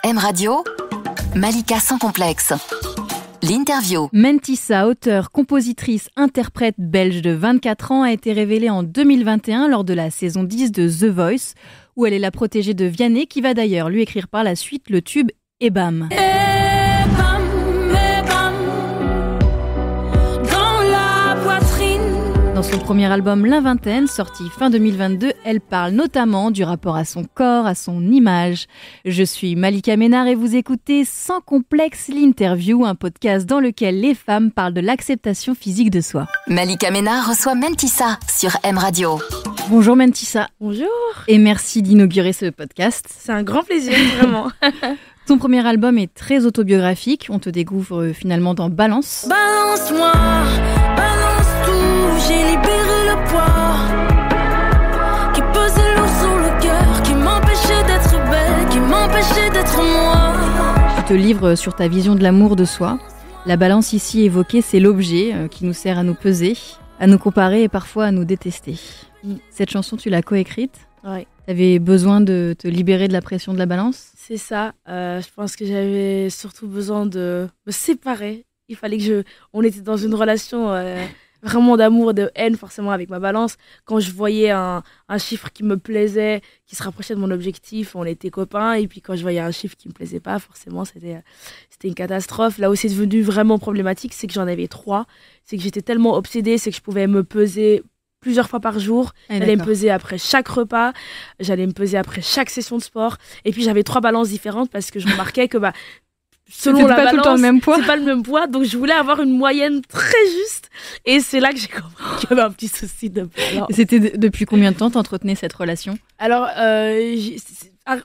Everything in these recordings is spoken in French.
M Radio, Malika sans complexe. L'interview. Mentissa, auteure, compositrice, interprète belge de 24 ans, a été révélée en 2021 lors de la saison 10 de The Voice, où elle est la protégée de Vianney, qui va d'ailleurs lui écrire par la suite le tube Et bam. Dans son premier album La Vingtaine, sorti fin 2022, elle parle notamment du rapport à son corps, à son image. Je suis Malika Ménard et vous écoutez Sans complexe l'interview, un podcast dans lequel les femmes parlent de l'acceptation physique de soi. Malika Ménard reçoit Mentissa sur M Radio. Bonjour Mentissa. Bonjour. Et merci d'inaugurer ce podcast. C'est un grand plaisir, vraiment. Ton premier album est très autobiographique. On te découvre finalement dans Balance. Balance-moi, balance tout, j'ai libéré le poids qui pesait lourd sur le cœur, qui m'empêchait d'être belle, qui m'empêchait d'être moi. Tu te livres sur ta vision de l'amour de soi. La balance ici évoquée, c'est l'objet qui nous sert à nous peser, à nous comparer et parfois à nous détester. Cette chanson, tu l'as coécrite. Oui. T'avais besoin de te libérer de la pression de la balance ? C'est ça. Je pense que j'avais surtout besoin de me séparer. Il fallait que on était dans une relation vraiment d'amour, de haine forcément avec ma balance. Quand je voyais un chiffre qui me plaisait, qui se rapprochait de mon objectif, on était copains. Et puis quand je voyais un chiffre qui me plaisait pas, forcément c'était une catastrophe. Là où c'est devenu vraiment problématique, c'est que j'en avais 3. C'est que j'étais tellement obsédée, c'est que je pouvais me peser plusieurs fois par jour. J'allais me peser après chaque repas, j'allais me peser après chaque session de sport. Et puis j'avais 3 balances différentes parce que je remarquais que selon la balance, tout le temps le même poids. C'est pas le même poids. Donc je voulais avoir une moyenne très juste. Et c'est là que j'ai compris qu'il y avait un petit souci de balance. C'était depuis combien de temps t'entretenais cette relation ? Alors,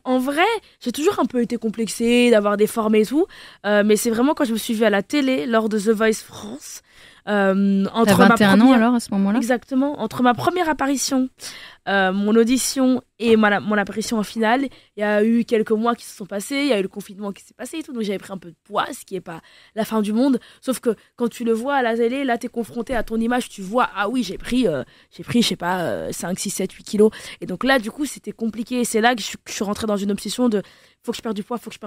en vrai, j'ai toujours un peu été complexée d'avoir des formes et tout. Mais c'est vraiment quand je me suis vue à la télé lors de The Voice France. T'as 21 ans alors à ce moment-là ? Exactement. Entre ma première apparition, mon audition et mon apparition en finale, il y a eu quelques mois qui se sont passés, il y a eu le confinement qui s'est passé et tout, donc j'avais pris un peu de poids, ce qui n'est pas la fin du monde. Sauf que quand tu le vois à la télé, là t'es confronté à ton image, tu vois, ah oui, j'ai pris je sais pas, 5, 6, 7, 8 kilos. Et donc là, du coup, c'était compliqué. Et c'est là que je suis rentrée dans une obsession de faut que je perde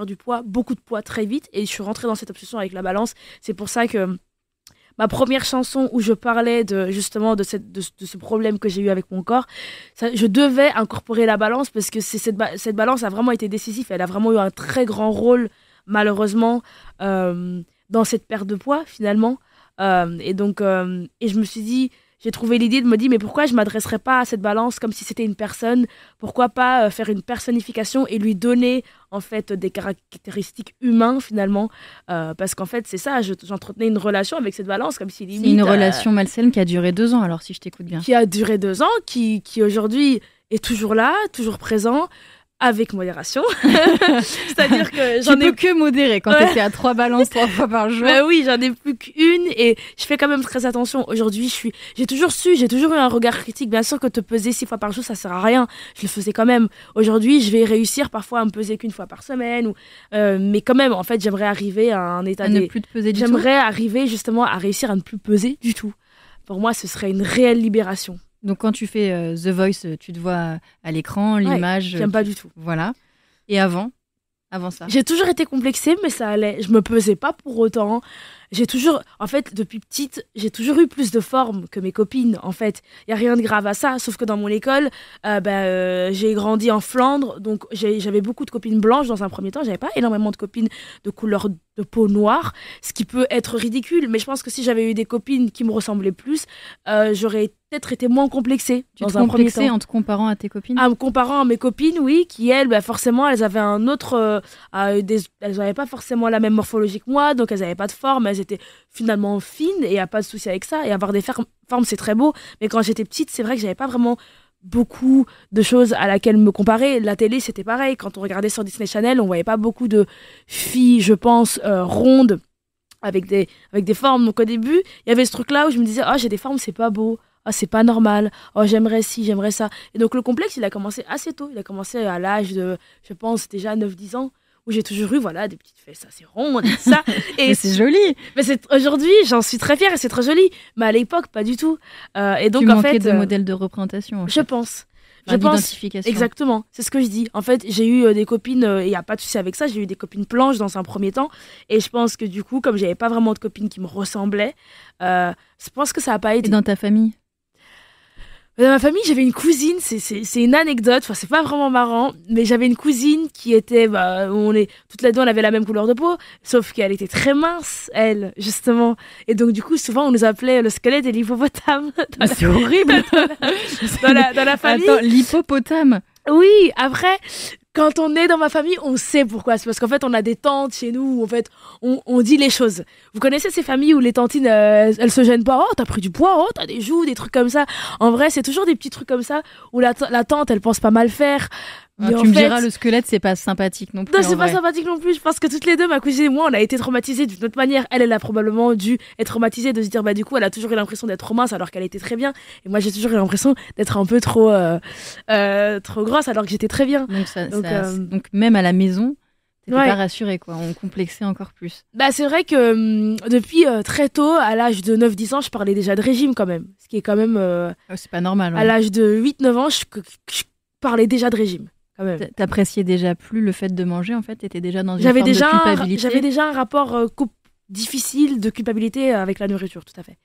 du poids, beaucoup de poids très vite. Et je suis rentrée dans cette obsession avec la balance. C'est pour ça que ma première chanson où je parlais justement de ce problème que j'ai eu avec mon corps, je devais incorporer la balance parce que cette balance a vraiment été décisive. Elle a vraiment eu un très grand rôle, malheureusement, dans cette perte de poids, finalement. Et je me suis dit, j'ai trouvé l'idée de me dire, mais pourquoi je ne m'adresserais pas à cette balance comme si c'était une personne ? Pourquoi pas faire une personnification et lui donner en fait des caractéristiques humaines finalement, parce qu'en fait c'est ça, j'entretenais une relation avec cette balance comme si limite... C'est une relation malsaine qui a duré 2 ans alors si je t'écoute bien. Qui a duré 2 ans, qui aujourd'hui est toujours là, toujours présent, avec modération. C'est-à-dire que tu peux que modérer quand t'étais à 3 balances 3 fois par jour. Oui, j'en ai plus qu'une et je fais quand même très attention. Aujourd'hui, j'ai toujours eu un regard critique. Bien sûr que te peser 6 fois par jour, ça sert à rien. Je le faisais quand même. Aujourd'hui, je vais réussir parfois à me peser qu'1 fois par semaine. Mais quand même, en fait, j'aimerais arriver à un état... ne plus te peser du tout. J'aimerais arriver justement à réussir à ne plus peser du tout. Pour moi, ce serait une réelle libération. Donc quand tu fais The Voice, tu te vois à l'écran, l'image... j'aime pas du tout. Voilà. Et avant ça ? J'ai toujours été complexée, mais ça allait. Je me pesais pas pour autant. En fait, depuis petite, j'ai toujours eu plus de forme que mes copines, en fait. Il n'y a rien de grave à ça, sauf que dans mon école, j'ai grandi en Flandre, donc j'avais beaucoup de copines blanches dans un premier temps. J'avais pas énormément de copines de couleur de peau noire, ce qui peut être ridicule, mais je pense que si j'avais eu des copines qui me ressemblaient plus, j'aurais peut-être été moins complexée. Tu te complexais en te comparant à tes copines ? En me comparant à mes copines, oui, qui elles, forcément, elles avaient un autre... elles n'avaient pas forcément la même morphologie que moi, donc elles n'avaient pas de forme, elles étaient finalement fines, et il n'y a pas de souci avec ça. Et avoir des formes, c'est très beau, mais quand j'étais petite, c'est vrai que j'avais pas vraiment beaucoup de choses à laquelle me comparer. La télé, c'était pareil. Quand on regardait sur Disney Channel, on voyait pas beaucoup de filles, je pense, rondes, avec des formes. Donc au début, il y avait ce truc-là où je me disais, j'ai des formes, c'est pas beau. C'est pas normal. J'aimerais ci, j'aimerais ça. Et donc le complexe, il a commencé assez tôt. Il a commencé à l'âge de, je pense, déjà 9-10 ans. Où j'ai toujours eu des petites fesses assez rondes et ça. Et mais c'est joli. Mais aujourd'hui, j'en suis très fière et c'est très joli. Mais à l'époque, pas du tout. Et donc tu en manquais fait, de modèles de représentation. Je pense. Je pense, d'identification. exactement, c'est ce que je dis. En fait, j'ai eu des copines, et il n'y a pas de souci avec ça, j'ai eu des copines planches dans un premier temps. Et je pense que du coup, comme j'avais pas vraiment de copines qui me ressemblaient, je pense que ça n'a pas Et aidé. dans ta famille? Dans ma famille, j'avais une cousine, c'est une anecdote, enfin c'est pas vraiment marrant, mais j'avais une cousine qui était, toutes les deux on avait la même couleur de peau, sauf qu'elle était très mince, elle, justement. Et donc du coup, souvent on nous appelait le squelette et l'hippopotame. C'est horrible. Dans la famille. Attends, l'hippopotame. Oui, après, quand on est dans ma famille, on sait pourquoi. C'est parce qu'en fait, on a des tantes chez nous où en fait, on dit les choses. Vous connaissez ces familles où les tantines, elles se gênent pas. Oh, t'as pris du poids, oh, t'as des joues, des trucs comme ça. En vrai, c'est toujours des petits trucs comme ça où la tante, elle pense pas mal faire. Mais Tu me diras, le squelette, c'est pas sympathique non plus. Non, c'est pas sympathique non plus. Je pense que toutes les deux, ma cousine et moi, on a été traumatisés d'une autre manière. Elle a probablement dû être traumatisée de se dire, du coup, elle a toujours eu l'impression d'être trop mince alors qu'elle était très bien. Et moi, j'ai toujours eu l'impression d'être un peu trop grosse alors que j'étais très bien. Donc même à la maison, t'étais pas rassurée, quoi. On complexait encore plus. C'est vrai que depuis très tôt, à l'âge de 9-10 ans, je parlais déjà de régime quand même. Ce qui est quand même... c'est pas normal. Ouais. À l'âge de 8-9 ans, je parlais déjà de régime. T'appréciais déjà plus le fait de manger, en fait? T'étais déjà dans une forme de culpabilité? J'avais déjà un rapport difficile de culpabilité avec la nourriture, tout à fait.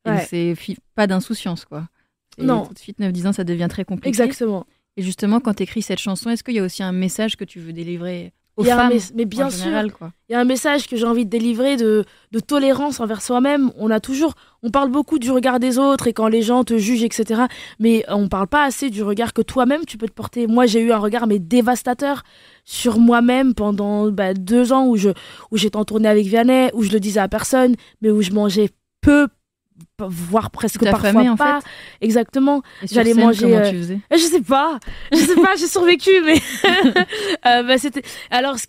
Ouais. Donc c'est pas d'insouciance, quoi. Non. Tout de suite, 9-10 ans, ça devient très compliqué. Exactement. Et justement, quand t'écris cette chanson, est-ce qu'il y a aussi un message que tu veux délivrer aux femmes mais bien en général, sûr, il y a un message que j'ai envie de délivrer de tolérance envers soi-même. On parle beaucoup du regard des autres et quand les gens te jugent, etc. Mais on parle pas assez du regard que toi-même tu peux te porter. Moi, j'ai eu un regard dévastateur sur moi-même pendant 2 ans où j'étais en tournée avec Vianney, où je le disais à personne, mais où je mangeais peu, voire presque parfois affamée, pas. En fait. Exactement. Et sur j'allais scène, manger comment tu faisais? je sais pas j'ai survécu, mais c'était alors ce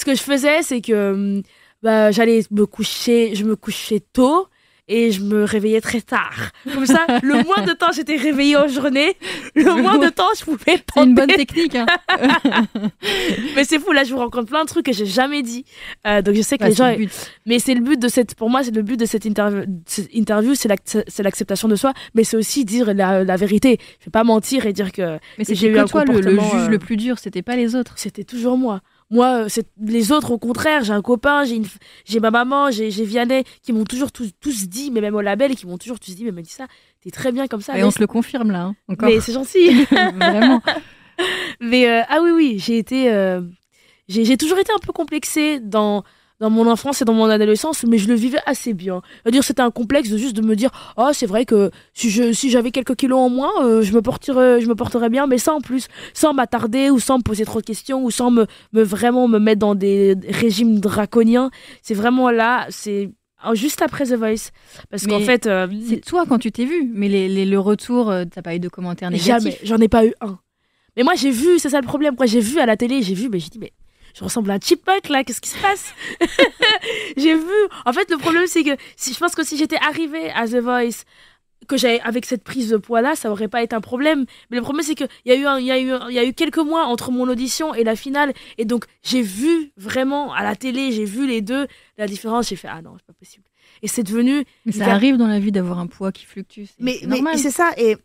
que je faisais, c'est que j'allais je me couchais tôt et je me réveillais très tard. Comme ça, le moins de temps j'étais réveillée en journée, le moins de temps je pouvais tenter. C'est une bonne technique, hein. Mais c'est fou, là je vous rencontre plein de trucs que j'ai jamais dit. Donc je sais que les gens... Mais c'est le but de pour moi, c'est le but de cette interview, c'est l'acceptation de soi, mais c'est aussi dire la vérité. Je vais pas mentir et dire que mais j'ai eu un comportement... le juge le plus dur, c'était pas les autres. C'était toujours moi. Moi, les autres, au contraire, j'ai un copain, j'ai ma maman, j'ai Vianney, qui m'ont toujours tous dit, mais même au label, qui m'ont toujours tous dit, mais Mélissa, t'es très bien comme ça. Et on se le confirme là, hein, encore. Mais c'est gentil. Vraiment. Mais oui, j'ai toujours été un peu complexée dans mon enfance et dans mon adolescence, mais je le vivais assez bien. C'est-à-dire, c'était un complexe de juste de me dire, oh, c'est vrai que si j'avais quelques kilos en moins, je me porterais bien, mais sans m'attarder ou sans me poser trop de questions ou sans vraiment me mettre dans des régimes draconiens. C'est vraiment là, c'est juste après The Voice. Parce qu'en fait... c'est toi quand tu t'es vu, mais le retour, t'as pas eu de commentaires négatifs? Jamais, j'en ai pas eu un. Mais moi, j'ai vu, c'est ça le problème, j'ai vu à la télé, mais j'ai dit, mais je ressemble à un chipmunk là, qu'est-ce qui se passe? J'ai vu. En fait, le problème, c'est que je pense que si j'étais arrivée à The Voice, que j'avais avec cette prise de poids là, ça aurait pas été un problème. Mais le problème, c'est qu'il y a eu quelques mois entre mon audition et la finale, et donc j'ai vu vraiment à la télé, j'ai vu les deux, la différence, j'ai fait ah non, c'est pas possible. Et c'est devenu. Mais ça arrive dans la vie d'avoir un poids qui fluctue. C'est normal. Mais c'est ça, et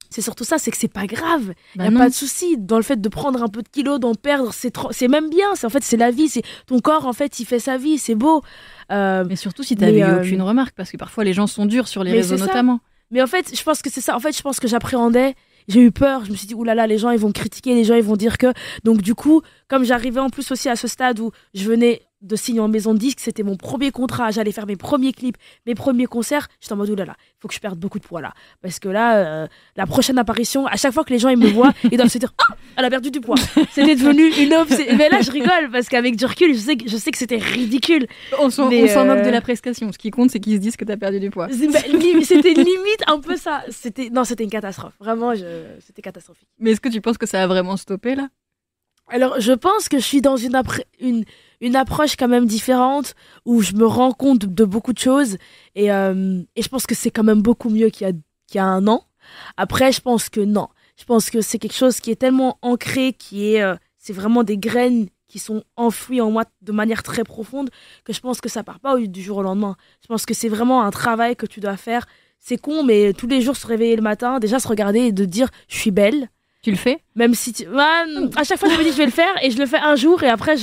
c'est surtout ça, c'est que c'est pas grave. Il n'y a pas de souci dans le fait de prendre un peu de kilos, d'en perdre, c'est même bien. En fait, c'est la vie, c'est ton corps, en fait, il fait sa vie, c'est beau. Mais surtout si t'avais eu aucune remarque, parce que parfois les gens sont durs sur les réseaux notamment. Mais en fait, je pense que c'est ça. En fait, je pense que j'appréhendais. J'ai eu peur. Je me suis dit, oulala, les gens, ils vont me critiquer, les gens, ils vont dire que. Donc, du coup, comme j'arrivais en plus aussi à ce stade où je venais de signer en maison de disque, c'était mon premier contrat, j'allais faire mes premiers clips, mes premiers concerts, j'étais en mode oulala, il faut que je perde beaucoup de poids là, parce que là, la prochaine apparition, à chaque fois que les gens ils me voient, ils doivent se dire oh, elle a perdu du poids. C'était devenu une mais là je rigole parce qu'avec du recul, je sais que c'était ridicule. On s'en moque de la prestation, ce qui compte c'est qu'ils se disent que t'as perdu du poids. C'était limite un peu ça, c'était une catastrophe, vraiment c'était catastrophique. Mais est-ce que tu penses que ça a vraiment stoppé là? Alors, je pense que je suis dans une approche quand même différente où je me rends compte de beaucoup de choses et je pense que c'est quand même beaucoup mieux qu'il y a un an. Après, je pense que non. Je pense que c'est quelque chose qui est tellement ancré, c'est vraiment des graines qui sont enfouies en moi de manière très profonde que je pense que ça part pas du jour au lendemain. Je pense que c'est vraiment un travail que tu dois faire c'est con, mais tous les jours se réveiller le matin, déjà se regarder et de dire je suis belle. Tu le fais? Même si à chaque fois je me dis je vais le faire et je le fais un jour et après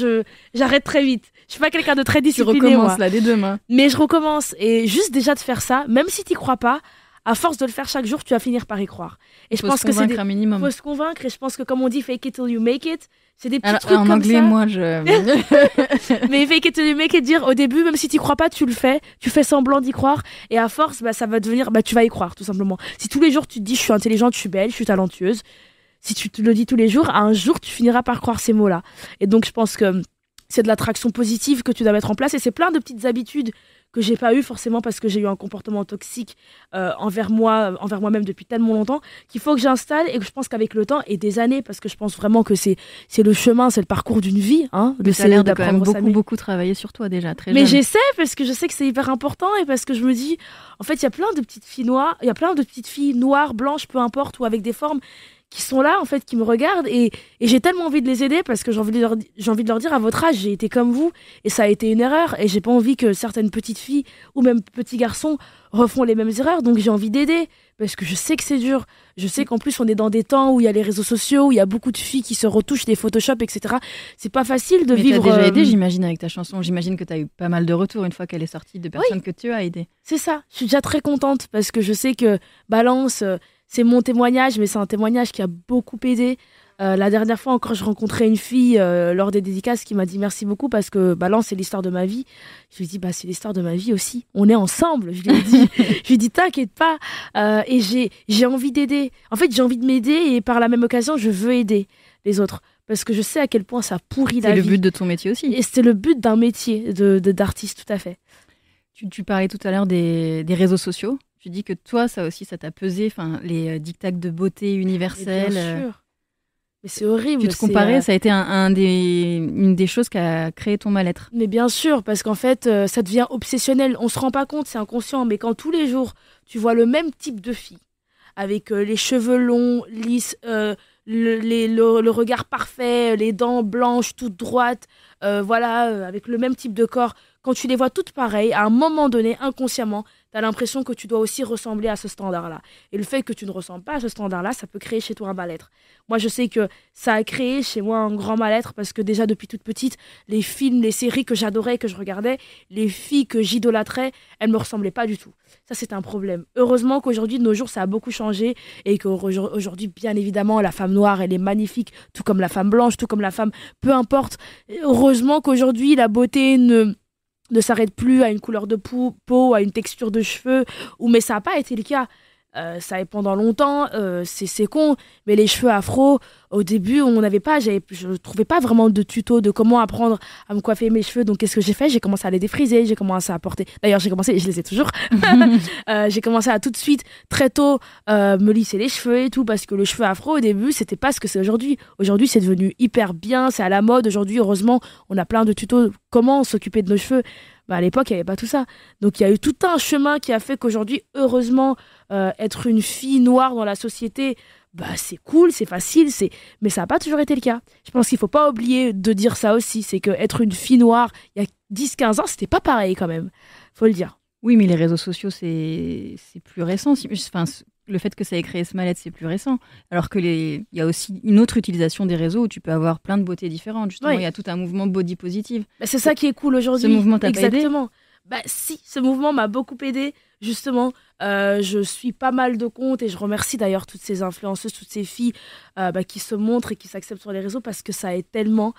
j'arrête très vite. Je suis pas quelqu'un de très discipliné. Tu recommences moi. là dès demain. Mais je recommence et juste déjà de faire ça, même si t'y crois pas, à force de le faire chaque jour, tu vas finir par y croire. Et je pense que c'est un minimum. faut se convaincre et je pense que comme on dit fake it till you make it, c'est des petits Alors, trucs en comme anglais, ça. moi Mais fake it till you make it, dire au début, même si t'y crois pas, tu le fais, tu fais semblant d'y croire et à force, ça va devenir, tu vas y croire tout simplement. Si tous les jours tu te dis je suis intelligente, je suis belle, je suis talentueuse, si tu te le dis tous les jours, un jour tu finiras par croire ces mots-là. Et donc je pense que c'est de l'attraction positive que tu dois mettre en place et c'est plein de petites habitudes que j'ai pas eu forcément parce que j'ai eu un comportement toxique envers moi-même depuis tellement longtemps qu'il faut que j'installe et que je pense qu'avec le temps et des années parce que je pense vraiment que c'est le chemin, c'est le parcours d'une vie de ça a l'air de quand même beaucoup travailler sur toi déjà très jeune. Mais j'essaie parce que je sais que c'est hyper important et parce que je me dis en fait il y a plein de petites filles noires, blanches, peu importe ou avec des formes qui sont là en fait, qui me regardent et j'ai tellement envie de les aider parce que j'ai envie de leur dire à votre âge j'ai été comme vous et ça a été une erreur et j'ai pas envie que certaines petites filles ou même petits garçons refont les mêmes erreurs, donc j'ai envie d'aider parce que je sais que c'est dur, je sais qu'en plus on est dans des temps où il y a les réseaux sociaux, où il y a beaucoup de filles qui se retouchent des Photoshop, etc. C'est pas facile de vivre. Mais t'as déjà aidé, j'imagine, avec ta chanson. J'imagine que t'as eu pas mal de retours une fois qu'elle est sortie de personnes que tu as aidées. C'est ça, je suis déjà très contente parce que je sais que Balance c'est mon témoignage, mais c'est un témoignage qui a beaucoup aidé. La dernière fois encore, je rencontrais une fille lors des dédicaces qui m'a dit merci beaucoup parce que Balance, c'est l'histoire de ma vie. Je lui ai dit, c'est l'histoire de ma vie aussi. On est ensemble, je lui ai dit. Je lui ai dit, t'inquiète pas. Et j'ai envie d'aider. En fait, j'ai envie de m'aider et par la même occasion, je veux aider les autres. Parce que je sais à quel point ça pourrit la vie. C'est le but de ton métier aussi. Et c'est le but d'un métier d'artiste, tout à fait. Tu parlais tout à l'heure des réseaux sociaux. Tu dis que toi, ça aussi, ça t'a pesé, les diktats de beauté universelle. Bien sûr. Mais c'est horrible. Tu te comparais, ça a été une des choses qui a créé ton mal-être. Mais bien sûr, parce qu'en fait, ça devient obsessionnel. On se rend pas compte, c'est inconscient. Mais quand tous les jours, tu vois le même type de fille, avec les cheveux longs, lisses, le regard parfait, les dents blanches, toutes droites, avec le même type de corps, quand tu les vois toutes pareilles, à un moment donné, inconsciemment, tu as l'impression que tu dois aussi ressembler à ce standard-là. Et le fait que tu ne ressembles pas à ce standard-là, ça peut créer chez toi un mal-être. Moi, je sais que ça a créé chez moi un grand mal-être parce que déjà, depuis toute petite, les films, les séries que j'adorais, que je regardais, les filles que j'idolâtrais, elles ne me ressemblaient pas du tout. Ça, c'est un problème. Heureusement qu'aujourd'hui, de nos jours, ça a beaucoup changé et qu'aujourd'hui, bien évidemment, la femme noire, elle est magnifique, tout comme la femme blanche, tout comme la femme, peu importe. Heureusement qu'aujourd'hui, la beauté ne s'arrête plus à une couleur de peau, à une texture de cheveux, mais ça n'a pas été le cas. Ça est pendant longtemps, c'est con, mais les cheveux afro, au début, je ne trouvais pas vraiment de tuto de comment apprendre à me coiffer mes cheveux. Donc, qu'est-ce que j'ai fait? J'ai commencé à les défriser, j'ai commencé à porter. D'ailleurs, et je les ai toujours. J'ai commencé à tout de suite, très tôt, me lisser les cheveux et tout, parce que le cheveu afro, au début, c'était pas ce que c'est aujourd'hui. Aujourd'hui, c'est devenu hyper bien, c'est à la mode. Aujourd'hui, heureusement, on a plein de tutos comment s'occuper de nos cheveux. À l'époque, il n'y avait pas tout ça. Donc, il y a eu tout un chemin qui a fait qu'aujourd'hui, heureusement, être une fille noire dans la société, c'est cool, c'est facile, mais ça n'a pas toujours été le cas. Je pense qu'il ne faut pas oublier de dire ça aussi. C'est qu'être une fille noire, il y a 10-15 ans, c'était pas pareil quand même. Faut le dire. Oui, mais les réseaux sociaux, c'est plus récent. Le fait que ça ait créé ce mal-être, c'est plus récent. Alors qu'il y a aussi une autre utilisation des réseaux où tu peux avoir plein de beautés différentes. Justement, il y a tout un mouvement body positive. C'est ça qui est cool aujourd'hui. Ce mouvement t'a pas aidé ? Exactement. Si, ce mouvement m'a beaucoup aidé. Justement, je suis pas mal de comptes et je remercie d'ailleurs toutes ces influenceuses, toutes ces filles qui se montrent et qui s'acceptent sur les réseaux parce que ça aide tellement.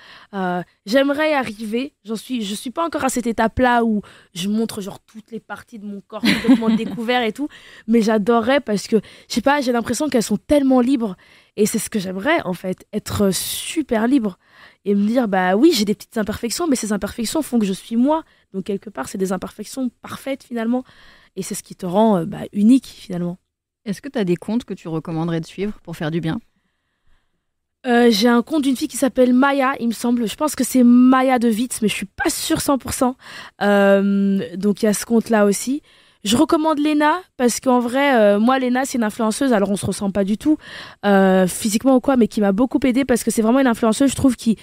J'aimerais y arriver. Je suis pas encore à cette étape-là où je montre genre toutes les parties de mon corps complètement découvert et tout, mais j'adorerais parce que je sais pas, j'ai l'impression qu'elles sont tellement libres et c'est ce que j'aimerais en fait, être super libre et me dire oui, j'ai des petites imperfections, mais ces imperfections font que je suis moi. Donc quelque part, c'est des imperfections parfaites finalement. Et c'est ce qui te rend unique, finalement. Est-ce que tu as des comptes que tu recommanderais de suivre pour faire du bien ? J'ai un compte d'une fille qui s'appelle Maya, il me semble. Je pense que c'est Maya de Witz, mais je suis pas sûre 100%. Donc, il y a ce compte-là aussi. Je recommande Léna, parce qu'en vrai, moi, Léna, c'est une influenceuse. Alors, on se ressemble pas du tout, physiquement ou quoi, mais qui m'a beaucoup aidée, parce que c'est vraiment une influenceuse, je trouve, qui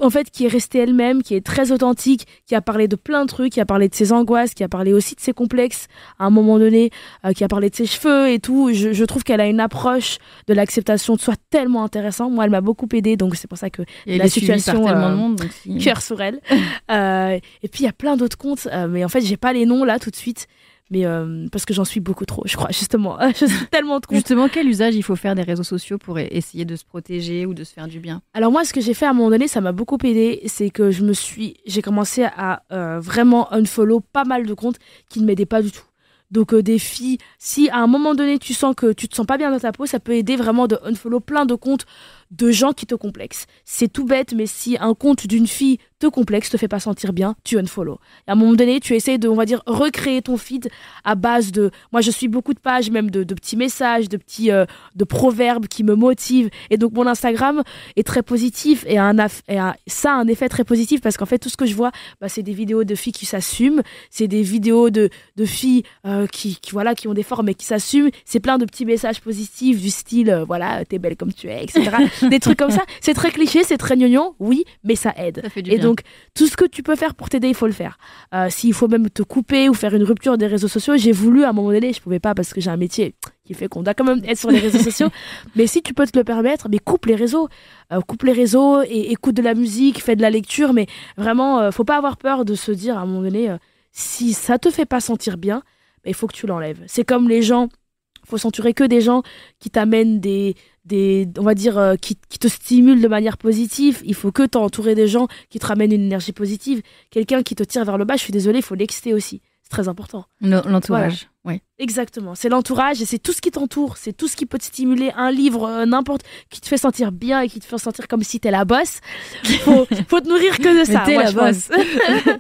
en fait, qui est restée elle-même, qui est très authentique, qui a parlé de plein de trucs, qui a parlé de ses angoisses, qui a parlé aussi de ses complexes à un moment donné, qui a parlé de ses cheveux et tout. Je trouve qu'elle a une approche de l'acceptation de soi tellement intéressante. Moi, elle m'a beaucoup aidée, donc c'est pour ça que la situation tellement de monde, donc cœur sur elle. Et puis il y a plein d'autres comptes, mais en fait, j'ai pas les noms là tout de suite. Mais parce que j'en suis beaucoup trop, je crois, justement. Je suis tellement de compte. Justement, quel usage il faut faire des réseaux sociaux pour essayer de se protéger ou de se faire du bien? Alors moi, ce que j'ai fait à un moment donné, ça m'a beaucoup aidé, c'est que j'ai commencé à vraiment unfollow pas mal de comptes qui ne m'aidaient pas du tout. Donc des filles, si à un moment donné tu sens que tu te sens pas bien dans ta peau, ça peut aider vraiment de unfollow plein de comptes de gens qui te complexent. C'est tout bête, mais si un compte d'une fille te complexe, te fait pas sentir bien, tu unfollow. Et à un moment donné, tu essaies de, on va dire, recréer ton feed à base de... Moi, je suis beaucoup de pages, même de petits messages, de proverbes qui me motivent. Et donc, mon Instagram est très positif et ça a un effet très positif parce qu'en fait, tout ce que je vois, c'est des vidéos de filles qui s'assument, c'est des vidéos de filles qui ont des formes et qui s'assument. C'est plein de petits messages positifs du style, voilà, t'es belle comme tu es, etc. Des trucs comme ça. C'est très cliché, c'est très gnognon, oui, mais ça aide. Ça fait du et bien. Donc, tout ce que tu peux faire pour t'aider, il faut le faire. S'il faut même te couper ou faire une rupture des réseaux sociaux, j'ai voulu à un moment donné, je pouvais pas parce que j'ai un métier qui fait qu'on doit quand même être sur les réseaux sociaux. Mais si tu peux te le permettre, mais coupe les réseaux. Coupe les réseaux et écoute de la musique, fais de la lecture. Mais vraiment, faut pas avoir peur de se dire à un moment donné, si ça te fait pas sentir bien, il faut que tu l'enlèves. C'est comme les gens, faut s'entourer que des gens qui t'amènent on va dire, qui te stimulent de manière positive. Il faut que t'entourer des gens qui te ramènent une énergie positive. Quelqu'un qui te tire vers le bas, je suis désolée, il faut l'exciter aussi. C'est très important. L'entourage, voilà. Oui. Exactement. C'est l'entourage et c'est tout ce qui t'entoure. C'est tout ce qui peut te stimuler. Un livre, n'importe, qui te fait sentir bien et qui te fait sentir comme si t'es la boss. Faut te nourrir que de ça. T'es moi, la je boss. pense.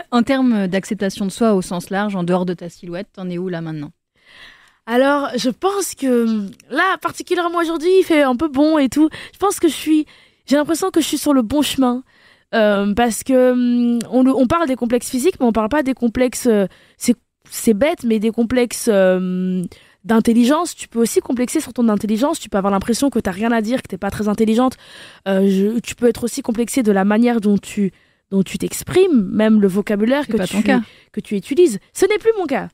En termes d'acceptation de soi au sens large, en dehors de ta silhouette, t'en es où là maintenant? Alors, je pense que là, particulièrement aujourd'hui, il fait un peu bon et tout. Je pense que j'ai l'impression que je suis sur le bon chemin. Parce que on parle des complexes physiques, mais on parle pas des complexes, c'est bête, mais des complexes d'intelligence. Tu peux aussi complexer sur ton intelligence. Tu peux avoir l'impression que t'as rien à dire, que t'es pas très intelligente. Tu peux être aussi complexé de la manière dont tu t'exprimes, même le vocabulaire que tu utilises. Ce n'est plus mon cas.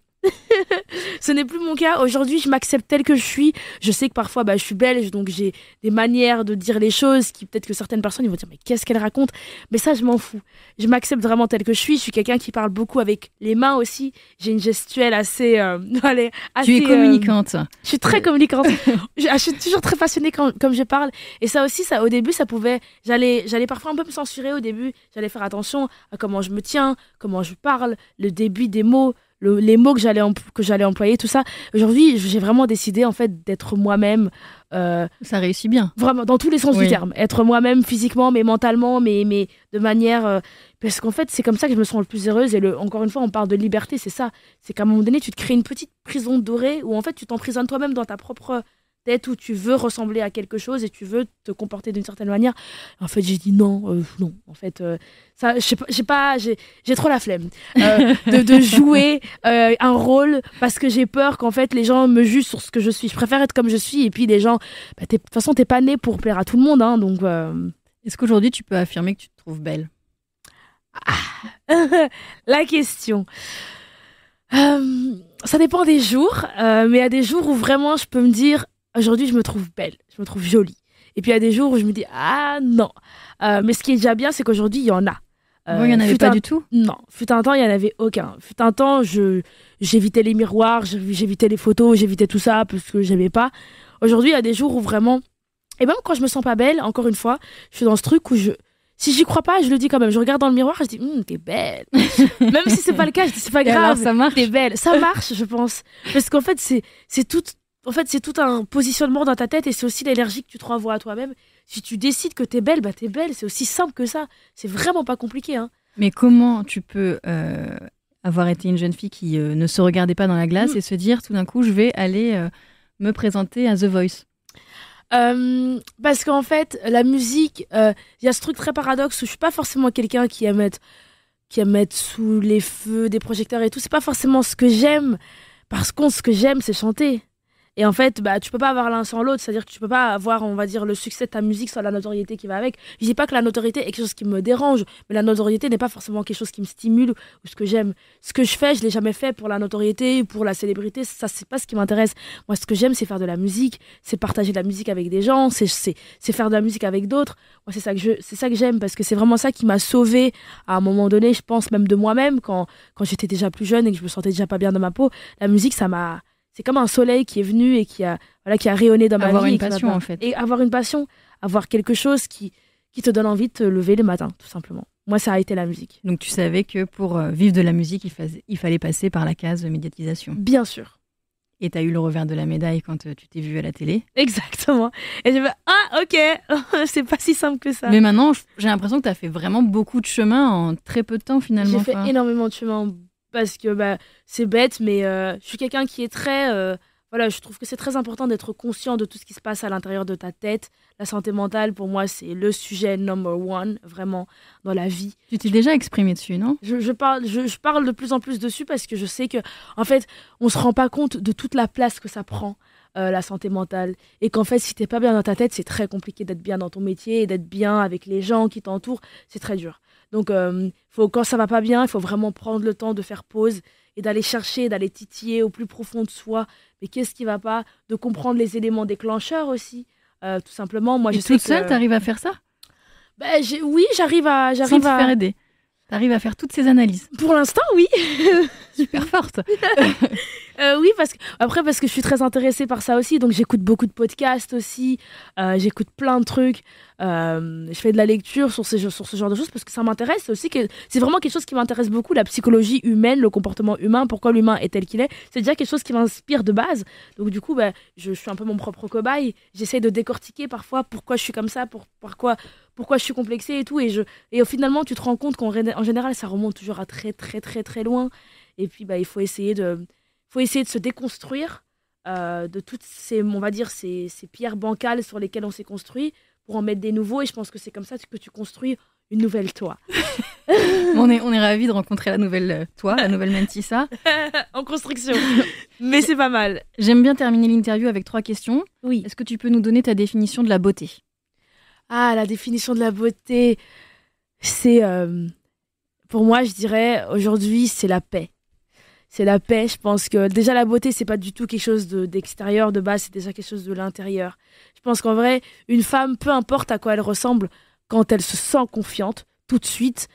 Ce n'est plus mon cas. Aujourd'hui, je m'accepte telle que je suis. Je sais que parfois, je suis belge, donc j'ai des manières de dire les choses qui peut-être que certaines personnes ils vont dire mais qu'est-ce qu'elle raconte. Mais ça, je m'en fous. Je m'accepte vraiment telle que je suis. Je suis quelqu'un qui parle beaucoup avec les mains aussi. J'ai une gestuelle assez. Tu es communicante. Je suis très communicante. Je suis toujours très passionnée comme je parle. Et ça aussi, au début, ça pouvait. J'allais parfois un peu me censurer au début. J'allais faire attention à comment je me tiens, comment je parle, le début des mots. Les mots que j'allais employer, tout ça. Aujourd'hui, j'ai vraiment décidé en fait d'être moi-même. Ça réussit bien. Vraiment, dans tous les sens du terme. Être moi-même physiquement, mais mentalement, mais de manière... parce qu'en fait, c'est comme ça que je me sens le plus heureuse. Et encore une fois, on parle de liberté, c'est ça. C'est qu'à un moment donné, tu te crées une petite prison dorée où en fait, tu t'emprisonnes toi-même dans ta propre tête, où tu veux ressembler à quelque chose et tu veux te comporter d'une certaine manière. En fait, j'ai dit non. En fait, ça, j'ai trop la flemme de jouer un rôle parce que j'ai peur qu'en fait les gens me jugent sur ce que je suis. Je préfère être comme je suis et puis les gens, de toute façon, t'es pas né pour plaire à tout le monde, hein, donc. Est-ce qu'aujourd'hui tu peux affirmer que tu te trouves belle? La question. Ça dépend des jours, mais il y a des jours où vraiment je peux me dire aujourd'hui je me trouve belle, je me trouve jolie. Et puis il y a des jours où je me dis ah non. Mais ce qui est déjà bien, c'est qu'aujourd'hui il y en a. Il n'y en avait pas du tout? Non, fut un temps il n'y en avait aucun. Fut un temps j'évitais les miroirs, j'évitais les photos, j'évitais tout ça parce que j'aimais pas. Aujourd'hui il y a des jours où vraiment, et même quand je me sens pas belle, encore une fois, je suis dans ce truc où si j'y crois pas, je le dis quand même. Je regarde dans le miroir, je dis t'es belle. Même si c'est pas le cas, je dis c'est pas grave. Alors, ça marche. T'es belle. Ça marche, je pense. Parce qu'en fait, c'est tout un positionnement dans ta tête et c'est aussi l'énergie que tu te renvoies à toi-même. Si tu décides que t'es belle, t'es belle. C'est aussi simple que ça. C'est vraiment pas compliqué, hein. Mais comment tu peux avoir été une jeune fille qui ne se regardait pas dans la glace et se dire tout d'un coup je vais aller me présenter à The Voice? Parce qu'en fait, la musique, il y a ce truc très paradoxe où je suis pas forcément quelqu'un qui aime être sous les feux des projecteurs et tout. C'est pas forcément ce que j'aime. Parce que ce que j'aime, c'est chanter. Et en fait, tu peux pas avoir l'un sans l'autre. C'est-à-dire que tu peux pas avoir, on va dire, le succès de ta musique sans la notoriété qui va avec. Je dis pas que la notoriété est quelque chose qui me dérange, mais la notoriété n'est pas forcément quelque chose qui me stimule ou ce que j'aime. Ce que je fais, je l'ai jamais fait pour la notoriété ou pour la célébrité. Ça, c'est pas ce qui m'intéresse. Moi, ce que j'aime, c'est faire de la musique, c'est partager de la musique avec des gens, c'est faire de la musique avec d'autres. Moi, c'est ça que j'aime, parce que c'est vraiment ça qui m'a sauvée à un moment donné, je pense même de moi-même, quand j'étais déjà plus jeune et que je me sentais déjà pas bien dans ma peau. La musique, c'est comme un soleil qui est venu et qui a rayonné dans ma vie. Avoir une passion, en fait. Et avoir une passion, avoir quelque chose qui te donne envie de te lever le matin, tout simplement. Moi, ça a été la musique. Donc tu savais que pour vivre de la musique, il fallait passer par la case médiatisation. Bien sûr. Et t'as eu le revers de la médaille quand tu t'es vue à la télé. Exactement. Et j'ai fait, ah, ok, c'est pas si simple que ça. Mais maintenant, j'ai l'impression que t'as fait vraiment beaucoup de chemin en très peu de temps, finalement. J'ai fait énormément de chemin, parce que c'est bête, mais je suis quelqu'un qui est très... je trouve que c'est très important d'être conscient de tout ce qui se passe à l'intérieur de ta tête. La santé mentale, pour moi, c'est le sujet number one, vraiment, dans la vie. Tu t'es déjà exprimé dessus, non ? Je parle de plus en plus dessus, parce que je sais que, en fait, on se rend pas compte de toute la place que ça prend, la santé mentale. Et qu'en fait, si t'es pas bien dans ta tête, c'est très compliqué d'être bien dans ton métier et d'être bien avec les gens qui t'entourent. C'est très dur. Donc, quand ça va pas bien, il faut vraiment prendre le temps de faire pause et d'aller chercher, d'aller titiller au plus profond de soi. Mais qu'est-ce qui va pas ? De comprendre les éléments déclencheurs aussi, tout simplement. Moi, et toute seule, t'arrives à faire ça ? Oui, j'arrive à... Sans te faire aider. T'arrives à faire toutes ces analyses. Pour l'instant, oui. Super forte. Oui, parce que je suis très intéressée par ça aussi. Donc, j'écoute beaucoup de podcasts aussi. J'écoute plein de trucs. Je fais de la lecture sur ce genre de choses parce que ça m'intéresse aussi. C'est vraiment quelque chose qui m'intéresse beaucoup, la psychologie humaine, le comportement humain, pourquoi l'humain est tel qu'il est. C'est déjà quelque chose qui m'inspire de base. Donc, du coup, je suis un peu mon propre cobaye. J'essaie de décortiquer parfois pourquoi je suis comme ça, pourquoi je suis complexée et tout. Et finalement, tu te rends compte qu'en général, ça remonte toujours à très, très, très, très loin. Et puis, il faut essayer de se déconstruire de toutes ces, on va dire, ces pierres bancales sur lesquelles on s'est construit pour en mettre des nouveaux. Et je pense que c'est comme ça que tu construis une nouvelle toi. On est ravis de rencontrer la nouvelle toi, la nouvelle Mentissa. En construction. Mais c'est pas mal. J'aime bien terminer l'interview avec 3 questions. Oui. Est-ce que tu peux nous donner ta définition de la beauté ? Ah, la définition de la beauté, c'est... pour moi, je dirais, aujourd'hui, c'est la paix. C'est la paix. Je pense que déjà, la beauté, c'est pas du tout quelque chose d'extérieur, de base, c'est déjà quelque chose de l'intérieur. Je pense qu'en vrai, une femme, peu importe à quoi elle ressemble, quand elle se sent confiante, tout de suite,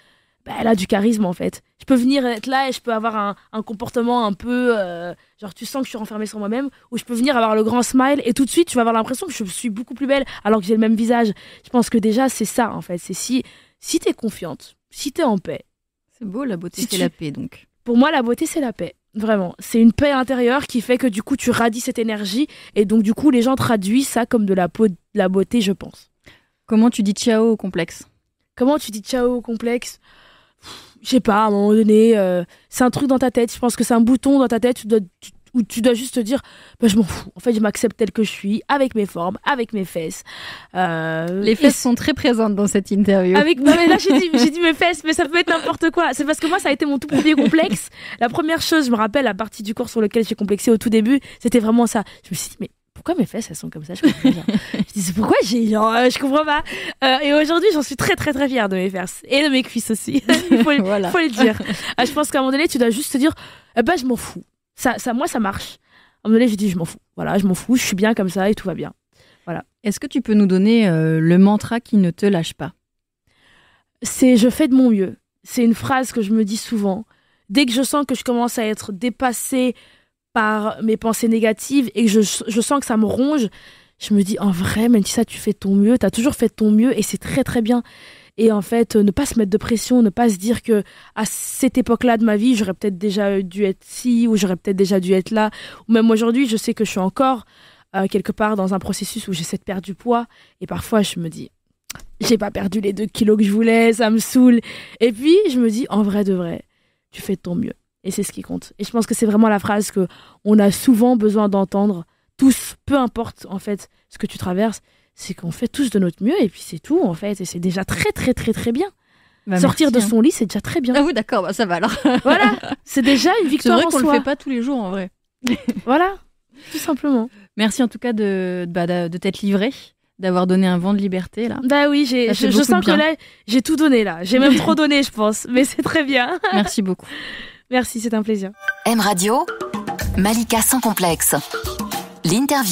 elle a du charisme, en fait. Je peux venir être là et je peux avoir un comportement un peu... genre, tu sens que je suis renfermée sur moi-même, ou je peux venir avoir le grand smile et tout de suite, tu vas avoir l'impression que je suis beaucoup plus belle alors que j'ai le même visage. Je pense que déjà, c'est ça, en fait. C'est si t'es confiante, si t'es en paix. C'est beau, la beauté, c'est la paix, donc. Pour moi, la beauté, c'est la paix. Vraiment. C'est une paix intérieure qui fait que du coup, tu radies cette énergie. Et donc, du coup, les gens traduisent ça comme de la beauté, je pense. Comment tu dis ciao au complexe ? Comment tu dis ciao au complexe ? Je sais pas, à un moment donné, c'est un truc dans ta tête. Je pense que c'est un bouton dans ta tête où tu dois juste te dire je m'en fous. En fait, je m'accepte telle que je suis, avec mes formes, avec mes fesses. Les fesses sont très présentes dans cette interview. Non, mais là, j'ai dit mes fesses, mais ça peut être n'importe quoi. C'est parce que moi, ça a été mon tout premier complexe. La première chose, je me rappelle, la partie du corps sur lequel j'ai complexé au tout début, c'était vraiment ça. Je me suis dit, mais pourquoi mes fesses, elles sont comme ça ? Je comprends pas. Je dis, pourquoi je comprends pas. Et aujourd'hui, j'en suis très, très, très fière de mes fesses. Et de mes cuisses aussi. Il faut le dire. Je pense qu'à un moment donné, tu dois juste te dire, je m'en fous. Ça, moi, ça marche. À un moment donné, j'ai dit, je m'en fous. Voilà, je m'en fous, je suis bien comme ça et tout va bien. Voilà. Est-ce que tu peux nous donner le mantra qui ne te lâche pas ? C'est « je fais de mon mieux ». C'est une phrase que je me dis souvent. Dès que je sens que je commence à être dépassée par mes pensées négatives et que je sens que ça me ronge, je me dis, en vrai, Mentissa, tu fais de ton mieux, tu as toujours fait de ton mieux et c'est très très bien. Et en fait, ne pas se mettre de pression, ne pas se dire que à cette époque-là de ma vie, j'aurais peut-être déjà dû être ci ou j'aurais peut-être déjà dû être là. Ou même aujourd'hui, je sais que je suis encore quelque part dans un processus où j'essaie de perdre du poids. Et parfois, je me dis, j'ai pas perdu les 2 kilos que je voulais, ça me saoule. Et puis, je me dis, en vrai de vrai, tu fais de ton mieux. Et c'est ce qui compte. Et je pense que c'est vraiment la phrase qu'on a souvent besoin d'entendre, tous, peu importe en fait ce que tu traverses, c'est qu'on fait tous de notre mieux et puis c'est tout en fait. Et c'est déjà très très très très bien. Sortir de son lit, c'est déjà très bien. Ah oui, d'accord, ça va alors. Voilà, c'est déjà une victoire en soi. C'est vrai qu'on le fait pas tous les jours en vrai. Voilà. Tout simplement. Merci en tout cas de t'être livrée, d'avoir donné un vent de liberté là. Bah oui, je sens que là, j'ai tout donné là. J'ai même trop donné, je pense. Mais c'est très bien. Merci beaucoup. Merci, c'est un plaisir. M Radio, Malika sans complexe. L'interview.